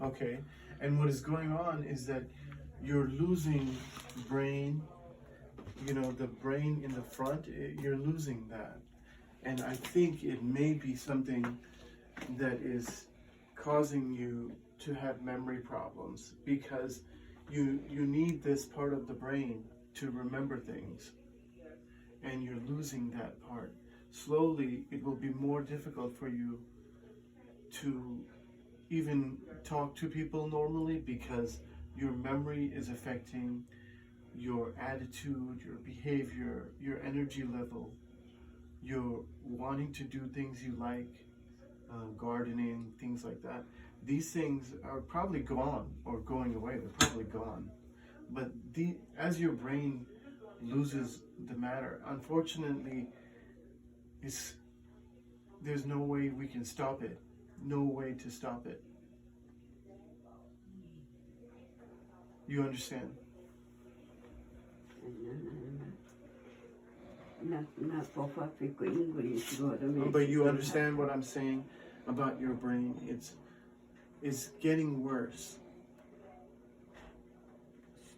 Okay, and what is going on is that you're losing brain, the brain in the front, you're losing that. And I think it may be something that is causing you to have memory problems because you need this part of the brain to remember things, and you're losing that part. Slowly, it will be more difficult for you to even talk to people normally because your memory is affecting your attitude, your behavior, your energy level. You're wanting to do things you like, gardening, things like that. These things are probably gone or going away. They're probably gone. But as your brain loses the matter, unfortunately, there's no way we can stop it. No way to stop it. You understand? Not perfect English, But you understand what I'm saying about your brain? It's getting worse.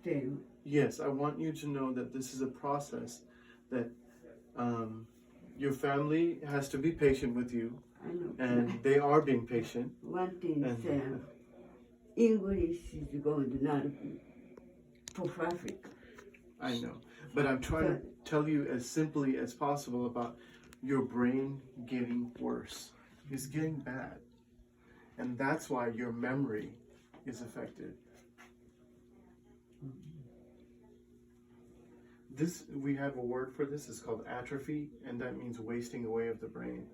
Still. Yes, I want you to know that this is a process that your family has to be patient with you, I know. and they are being patient. One thing is English is going to not perfect. I know, but I'm trying to tell you as simply as possible about your brain getting worse. It's getting bad, and that's why your memory is affected. We have a word for this. It's called atrophy, and that means wasting away of the brain.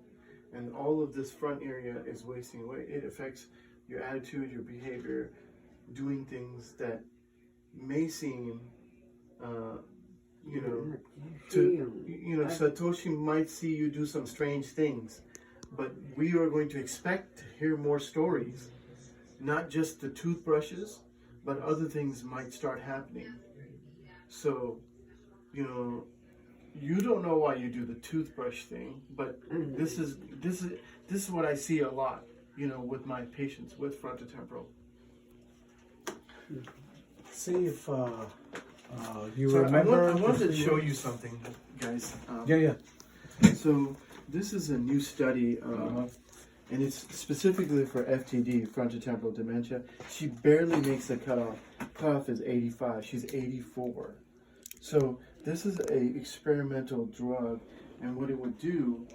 And all of this front area is wasting away. It affects your attitude, your behavior, doing things that may seem, Satoshi might see you do some strange things, but we are going to expect to hear more stories, not just the toothbrushes, but other things might start happening. So, you don't know why you do the toothbrush thing, but this is what I see a lot, with my patients with frontotemporal. See if you remember. I wanted to show you something, guys. Yeah. So this is a new study, and it's specifically for FTD, frontotemporal dementia. She barely makes the cutoff. Cutoff is 85. She's 84. So this is a experimental drug, and what it would do,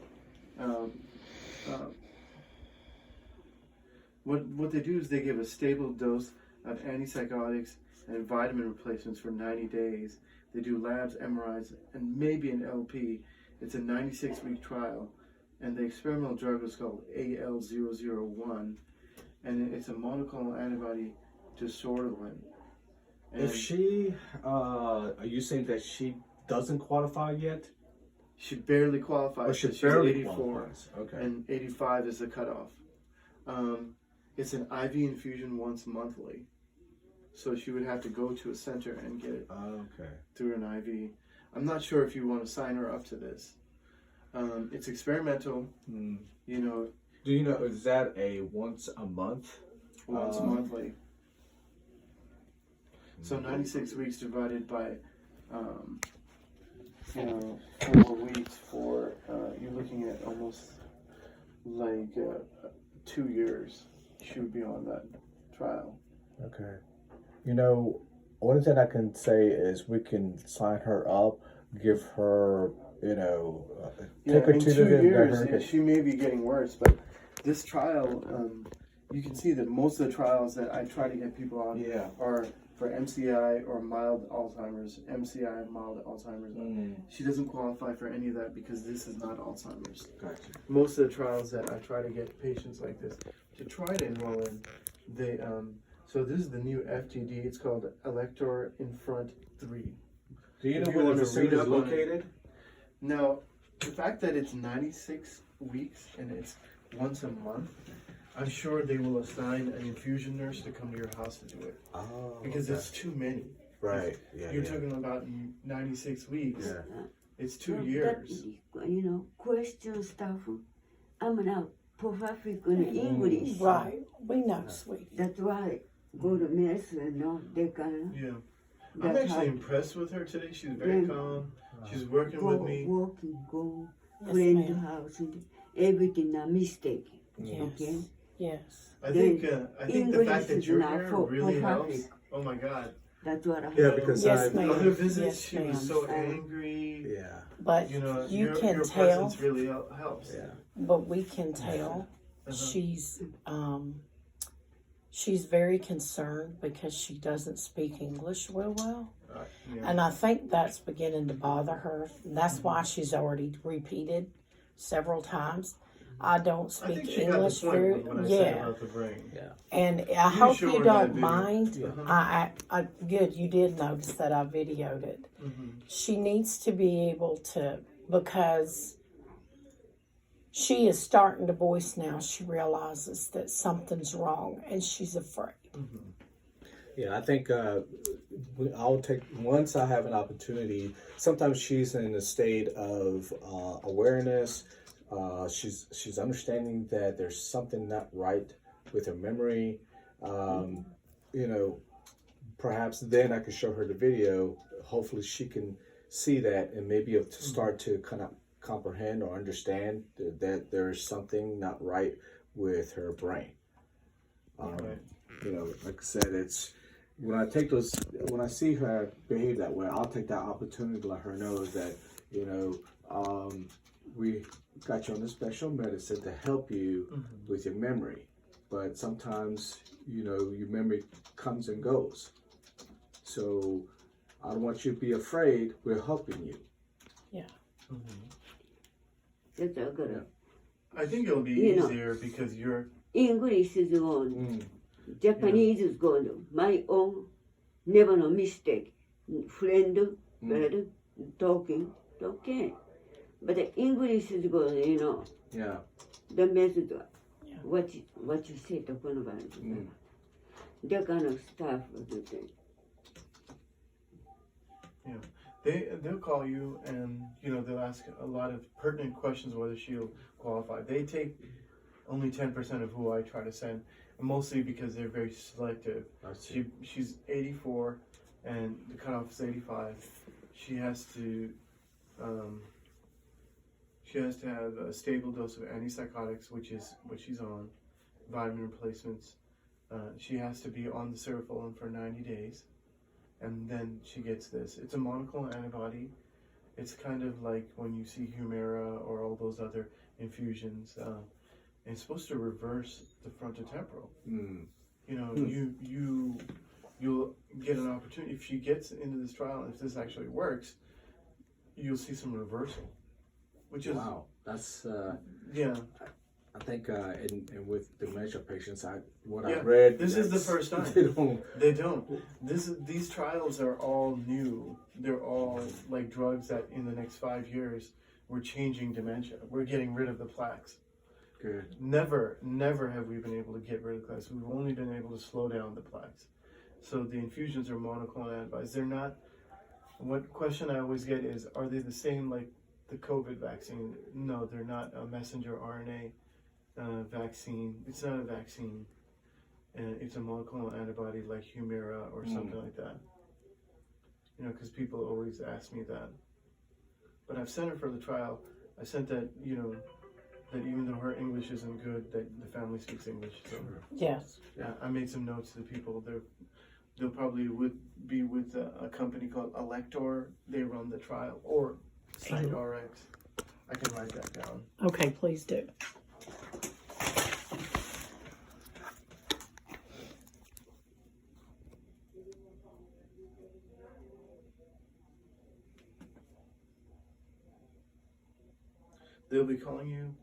what they do is they give a stable dose of antipsychotics and vitamin replacements for 90 days. They do labs, MRIs, and maybe an LP. It's a 96-week trial, and the experimental drug was called AL001, and it's a monoclonal antibody to sortilin. If she, are you saying that she doesn't qualify yet? She barely qualifies. Or she she's barely 84, qualifies. Okay. And 85 is the cutoff. It's an IV infusion once monthly. So she would have to go to a center and get it through an IV. I'm not sure if you want to sign her up to this. It's experimental. Do you know, is that a once a month? Once monthly. So 96 weeks divided by, 4 weeks you're looking at almost like 2 years. She would be on that trial. Okay. One thing I can say is we can sign her up, give her, take her in to 2 the years, she may be getting worse, but this trial, you can see that most of the trials that I try to get people on are for MCI or mild Alzheimer's, MCI, mild Alzheimer's. She doesn't qualify for any of that because this is not Alzheimer's. Gotcha. Most of the trials that I try to get patients like this to try to enroll in, they, so this is the new FTD. It's called Elector in Front 3. Do you know If where want the to read facility is up on it. located? Now, the fact that it's 96 weeks and it's once a month, I'm sure they will assign an infusion nurse to come to your house to do it. Oh, Because it's too many. right. Yeah. You're talking about 96 weeks. Yeah. It's 2 years. Question stuff. I'm not perfect in English. Right. We know, sweetie. That's why go to mess and all they kind Yeah. of. I'm That's actually how impressed with her today. She's very Yeah. calm. She's working go with me. walking, go Yes, friend ma'am. house, and everything a mistake. Yes. Okay. Yes. I think the English fact that is you're not here for really helps. perfect. Oh my God. That's what I Yeah, have. because Yes, I, ma'am. Other visits, Yes, she was ma'am. so angry. yeah, But You know, you your, can your tell. presence really helps. yeah. But we can tell she's very concerned because she doesn't speak English real well. Yeah. And I think that's beginning to bother her. And that's why she's already repeated several times. I don't I think speak she got the English point very when I said yeah. about the brain. And I hope show you her don't that video. mind. Uh-huh. I good you did notice that I videoed it. She needs to be able to, because she is starting to voice now. She realizes that something's wrong and she's afraid. Yeah, I think I'll take, once I have an opportunity, sometimes she's in a state of awareness. She's understanding that there's something not right with her memory. You know, perhaps then I could show her the video. Hopefully she can see that and maybe able to start to kind of comprehend or understand that there's something not right with her brain. Right. You know, like I said, it's when I see her behave that way, I'll take that opportunity to let her know that, you know, we got you on this special medicine to help you with your memory. But sometimes, you know, your memory comes and goes. So I don't want you to be afraid. We're helping you. Yeah. That's all good. I think it'll be You know. easier because you're. English is on. Japanese is going. My own, never no mistake. Friend, brother, talking, okay. But the English is going. You know, Yeah. the method. What you say talking about. That kind of stuff. They'll call you and, you know, they'll ask a lot of pertinent questions whether she'll qualify. They take only 10% of who I try to send, mostly because they're very selective. She's 84 and the cutoff is 85. She has to have a stable dose of antipsychotics, which is what she's on, vitamin replacements. She has to be on the Serafilin for 90 days. And then she gets this. It's a monoclonal antibody. It's kind of like when you see Humira or all those other infusions. It's supposed to reverse the frontotemporal. You know, you'll get an opportunity. If she gets into this trial, and if this actually works, you'll see some reversal. Which is Wow. That's yeah. I think and with dementia patients, I've Yeah, read. this is the first time. They don't. They don't. These trials are all new. They're all like drugs that in the next 5 years we're changing dementia. We're getting rid of the plaques. Good. Never have we been able to get rid of the plaques. We've only been able to slow down the plaques. So the infusions are monoclonal antibodies. They're not. What question I always get is, are they the same like the COVID vaccine? No, they're not a messenger RNA vaccine. It's not a vaccine. It's a monoclonal antibody like Humira or something like that. You know, because people always ask me that. But I've sent her for the trial. I sent that, you know, that even though her English isn't good, that the family speaks English. So Yes. yeah, I made some notes to the people. They'll probably be with a company called Elector. They run the trial, or SiteRx. I can write that down. Okay, please do. They'll be calling you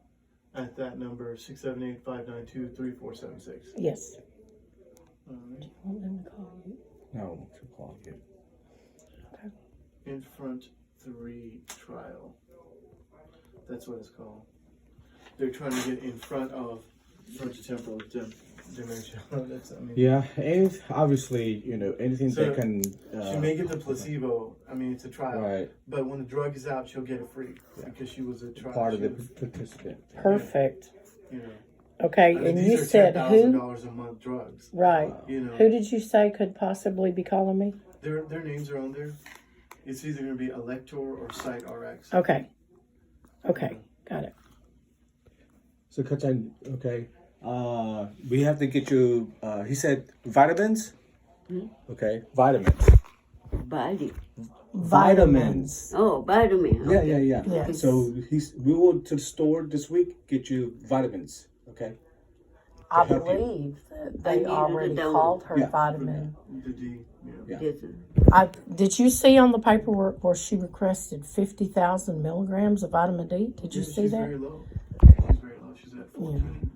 at that number, 678-592-3476. Yes. All right. Do you want them to call you? No, to call you. Okay. Infront 3 trial. That's what it's called. They're trying to get in front of frontotemporal dementia. That's, I mean, Yeah, and obviously, you know, anything So, that can. she may get the placebo. I mean, it's a trial. Right. But when the drug is out, she'll get it free because she was a trial. Part of she the was, participant. Perfect. you know. Okay, I mean, and these you are said who? $10,000 a month drugs. Right. You know, Who did you say could possibly be calling me? their names are on there. It's either going to be Elector or SiteRx. Okay. Okay. Got it. So, Kachan, okay. We have to get you. He said vitamins. Okay, vitamins. Body. Vitamins. Oh, vitamin. Yeah, Okay. yeah. Yes. So we will to the store this week. Get you vitamins. Okay. I help you. believe that I they needed already to know. called her Yeah. vitamin. The D. Yeah. Yeah. Yes. Did you see on the paperwork where she requested 50,000 milligrams of vitamin D? Did you Yeah, see she's that? very low. She's very low. She's at 14.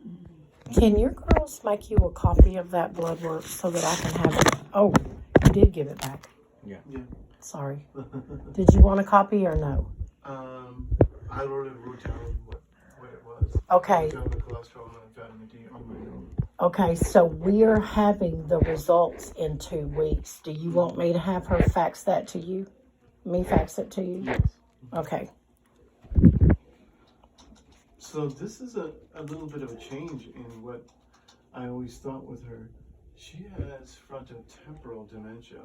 Can your girls make you a copy of that blood work so that I can have it? Oh, you did give it back. Yeah. Sorry. Did you want a copy or no? I already wrote down what it was. Okay. I wrote down the cholesterol and vitamin D on my own. Okay, so we're having the results in 2 weeks. Do you want me to have her fax that to you? Me fax it to you? Yes. Okay. So this is a little bit of a change in what I always thought with her. She has frontotemporal dementia,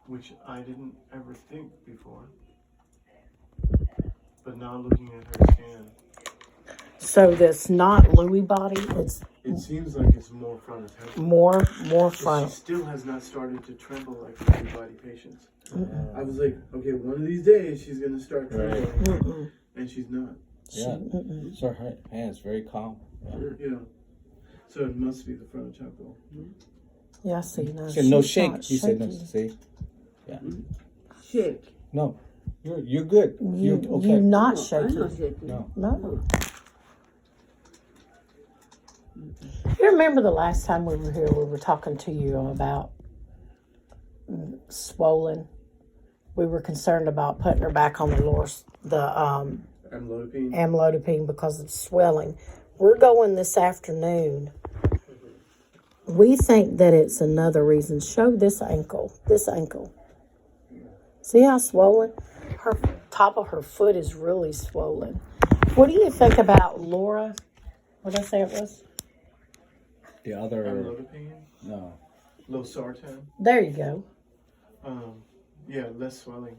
which I didn't ever think before. But now looking at her scan, So this not Lewy body, it's it seems like it's more frontotemporal. more But she front. still has not started to tremble like Lewy body patients. I was like, okay, one of these days she's gonna start trembling, and she's not. Yeah. So her hands very calm. You know, so it must be the frontotemporal. Yeah, see, no, He said no she's shake. not He said no. shaky. See. Yeah. Shake. No. You're good. You're okay. You not No, shaking. I'm not shaking. No. No. You remember the last time we were here, we were talking to you about swollen. We were concerned about putting her back on the Amlodipine. amlodipine because of swelling. We're going this afternoon. We think that it's another reason. Show this ankle. This ankle. See how swollen? Her top of her foot is really swollen. What do you think about Laura? What did I say it was? The other. Amlodipine. No. Losartan. There you go. Yeah, less swelling.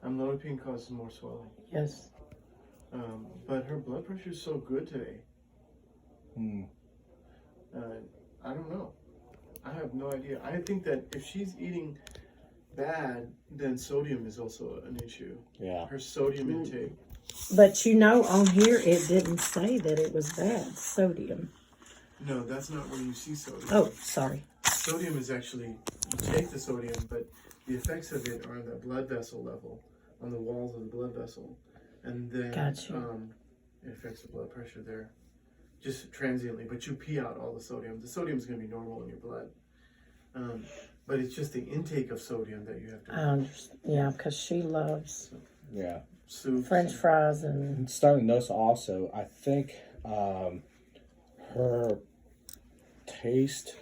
Amlodipine causes more swelling. Yes. But her blood pressure is so good today. I don't know. I have no idea. I think that if she's eating bad, then sodium is also an issue. Yeah. Her sodium intake. But you know, on here it didn't say that it was bad, sodium. No, that's not where you see sodium. Oh, sorry. Sodium is actually, you take the sodium, but the effects of it are on the blood vessel level, on the walls of the blood vessel. And then Gotcha. it affects the blood pressure there, just transiently. But you pee out all the sodium. The sodium is going to be normal in your blood. But it's just the intake of sodium that you have to. I understand. Yeah, because she loves Yeah. Soups. French fries and And starting to notice also, I think her taste